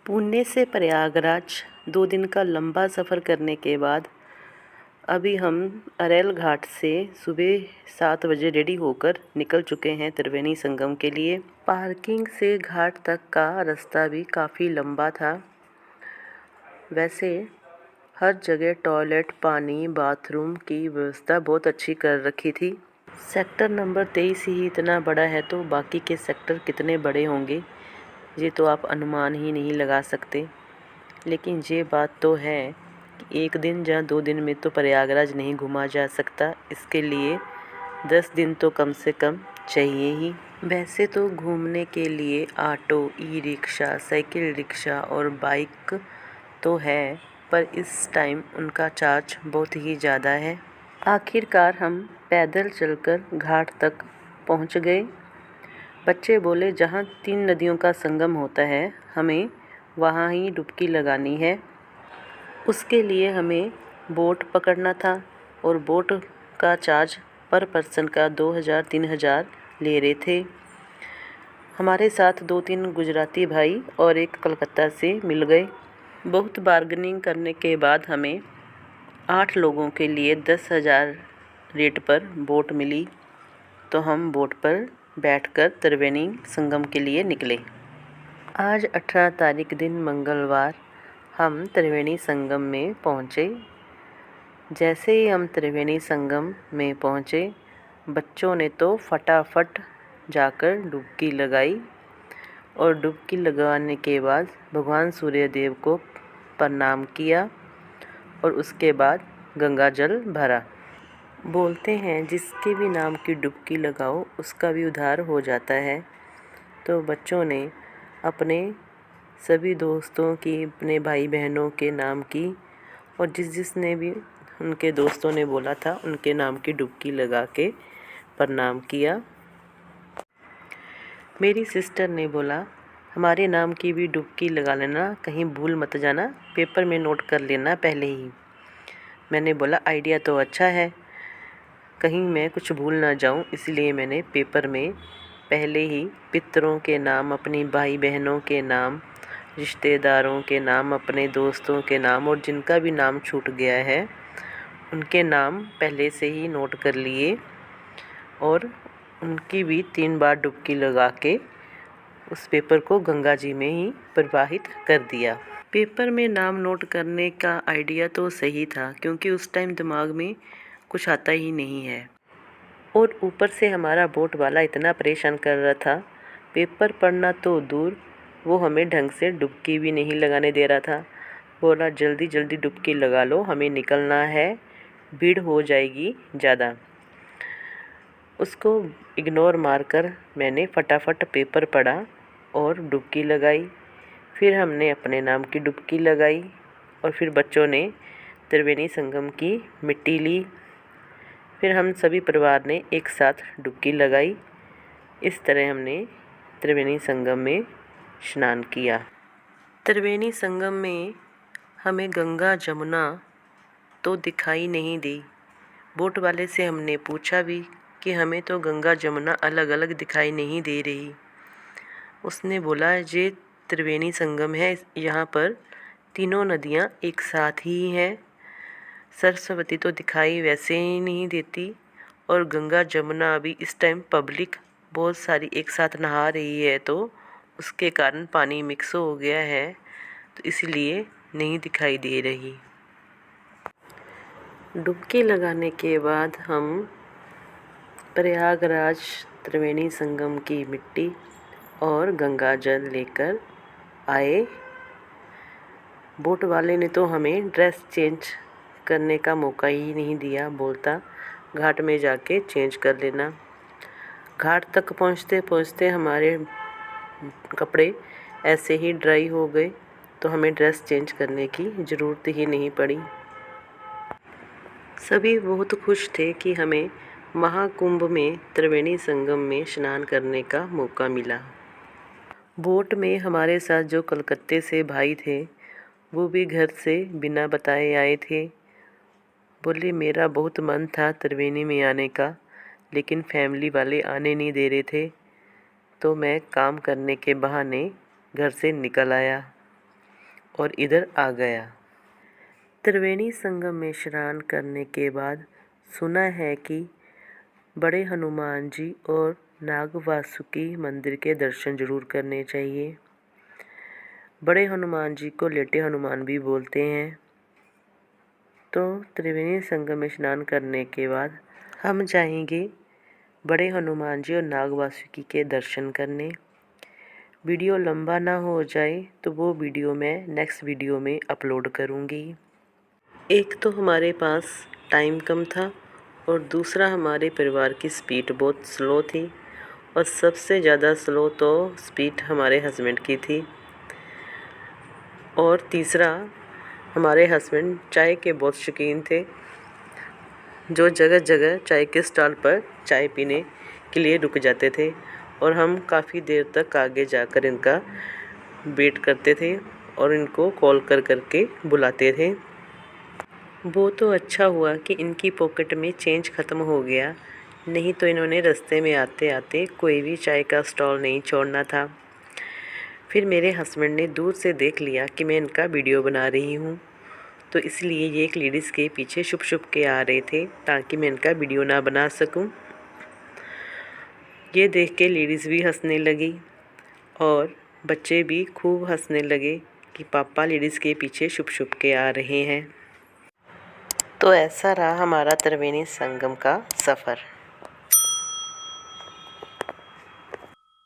पुणे से प्रयागराज 2 दिन का लंबा सफ़र करने के बाद अभी हम अरेल घाट से सुबह 7 बजे रेडी होकर निकल चुके हैं त्रिवेणी संगम के लिए। पार्किंग से घाट तक का रास्ता भी काफ़ी लंबा था। वैसे हर जगह टॉयलेट, पानी, बाथरूम की व्यवस्था बहुत अच्छी कर रखी थी। सेक्टर नंबर 23 ही इतना बड़ा है तो बाकी के सेक्टर कितने बड़े होंगे ये तो आप अनुमान ही नहीं लगा सकते। लेकिन ये बात तो है कि 1 दिन या 2 दिन में तो प्रयागराज नहीं घूमा जा सकता। इसके लिए 10 दिन तो कम से कम चाहिए ही। वैसे तो घूमने के लिए auto, e rickshaw, cycle rickshaw और बाइक तो है, पर इस टाइम उनका चार्ज बहुत ही ज़्यादा है। आखिरकार हम पैदल चलकर घाट तक पहुंच गए। बच्चे बोले जहाँ 3 नदियों का संगम होता है हमें वहाँ ही डुबकी लगानी है। उसके लिए हमें बोट पकड़ना था और बोट का चार्ज पर पर्सन का 2000-3000 ले रहे थे। हमारे साथ 2-3 गुजराती भाई और एक कलकत्ता से मिल गए। बहुत बार्गेनिंग करने के बाद हमें 8 लोगों के लिए 10,000 रेट पर बोट मिली, तो हम बोट पर बैठकर त्रिवेणी संगम के लिए निकले। आज 18 तारीख दिन मंगलवार हम त्रिवेणी संगम में पहुँचे। जैसे ही हम त्रिवेणी संगम में पहुँचे, बच्चों ने तो फटाफट जाकर डुबकी लगाई और डुबकी लगाने के बाद भगवान सूर्यदेव को प्रणाम किया और उसके बाद गंगा जल भरा। बोलते हैं जिसके भी नाम की डुबकी लगाओ उसका भी उद्धार हो जाता है। तो बच्चों ने अपने सभी दोस्तों की, अपने भाई बहनों के नाम की और जिसने भी उनके दोस्तों ने बोला था उनके नाम की डुबकी लगा के प्रणाम किया। मेरी सिस्टर ने बोला हमारे नाम की भी डुबकी लगा लेना, कहीं भूल मत जाना, पेपर में नोट कर लेना पहले ही। मैंने बोला आइडिया तो अच्छा है, कहीं मैं कुछ भूल ना जाऊं, इसलिए मैंने पेपर में पहले ही पितरों के नाम, अपनी भाई बहनों के नाम, रिश्तेदारों के नाम, अपने दोस्तों के नाम और जिनका भी नाम छूट गया है उनके नाम पहले से ही नोट कर लिए और उनकी भी 3 बार डुबकी लगा के उस पेपर को गंगा जी में ही प्रवाहित कर दिया। पेपर में नाम नोट करने का आइडिया तो सही था क्योंकि उस टाइम दिमाग में कुछ आता ही नहीं है और ऊपर से हमारा बोट वाला इतना परेशान कर रहा था, पेपर पढ़ना तो दूर, वो हमें ढंग से डुबकी भी नहीं लगाने दे रहा था। बोला जल्दी जल्दी डुबकी लगा लो, हमें निकलना है, भीड़ हो जाएगी ज़्यादा। उसको इग्नोर मारकर मैंने फटाफट पेपर पढ़ा और डुबकी लगाई। फिर हमने अपने नाम की डुबकी लगाई और फिर बच्चों ने त्रिवेणी संगम की मिट्टी ली। फिर हम सभी परिवार ने एक साथ डुबकी लगाई। इस तरह हमने त्रिवेणी संगम में स्नान किया। त्रिवेणी संगम में हमें गंगा जमुना तो दिखाई नहीं दी। बोट वाले से हमने पूछा भी कि हमें तो गंगा जमुना अलग अलग दिखाई नहीं दे रही। उसने बोला ये त्रिवेणी संगम है, यहाँ पर तीनों नदियाँ एक साथ ही हैं। सरस्वती तो दिखाई वैसे ही नहीं देती और गंगा जमुना अभी इस टाइम पब्लिक बहुत सारी एक साथ नहा रही है तो उसके कारण पानी मिक्स हो गया है, तो इसलिए नहीं दिखाई दे रही। डुबकी लगाने के बाद हम प्रयागराज त्रिवेणी संगम की मिट्टी और गंगा जल लेकर आए। बोट वाले ने तो हमें ड्रेस चेंज करने का मौका ही नहीं दिया, बोलता घाट में जाके चेंज कर लेना। घाट तक पहुंचते पहुंचते हमारे कपड़े ऐसे ही ड्राई हो गए तो हमें ड्रेस चेंज करने की ज़रूरत ही नहीं पड़ी। सभी बहुत खुश थे कि हमें महाकुंभ में त्रिवेणी संगम में स्नान करने का मौका मिला। बोट में हमारे साथ जो कलकत्ते से भाई थे वो भी घर से बिना बताए आए थे। बोले मेरा बहुत मन था त्रिवेणी में आने का, लेकिन फैमिली वाले आने नहीं दे रहे थे, तो मैं काम करने के बहाने घर से निकल आया। और इधर आ गया। त्रिवेणी संगम में स्नान करने के बाद सुना है कि बड़े हनुमान जी और नाग वासुकी मंदिर के दर्शन जरूर करने चाहिए। बड़े हनुमान जी को लेटे हनुमान भी बोलते हैं। तो त्रिवेणी संगम में स्नान करने के बाद हम जाएंगे बड़े हनुमान जी और नाग वासुकी के दर्शन करने। वीडियो लंबा ना हो जाए तो वो वीडियो मैं नेक्स्ट वीडियो में अपलोड करूँगी। एक तो हमारे पास टाइम कम था और दूसरा हमारे परिवार की स्पीड बहुत स्लो थी और सबसे ज़्यादा स्लो तो स्पीड हमारे हस्बैंड की थी। और तीसरा, हमारे हस्बैंड चाय के बहुत शौकीन थे, जो जगह जगह चाय के स्टॉल पर चाय पीने के लिए रुक जाते थे और हम काफ़ी देर तक आगे जाकर इनका वेट करते थे और इनको कॉल कर करके बुलाते थे। वो तो अच्छा हुआ कि इनकी पॉकेट में चेंज ख़त्म हो गया, नहीं तो इन्होंने रास्ते में आते आते कोई भी चाय का स्टॉल नहीं छोड़ना था। फिर मेरे हस्बैंड ने दूर से देख लिया कि मैं इनका वीडियो बना रही हूँ, तो इसलिए ये एक लेडीज़ के पीछे छुप छुप के आ रहे थे ताकि मैं इनका वीडियो ना बना सकूँ। ये देख के लेडीज़ भी हंसने लगी और बच्चे भी खूब हंसने लगे कि पापा लेडीज़ के पीछे छुप छुप के आ रहे हैं। तो ऐसा रहा हमारा त्रिवेणी संगम का सफ़र।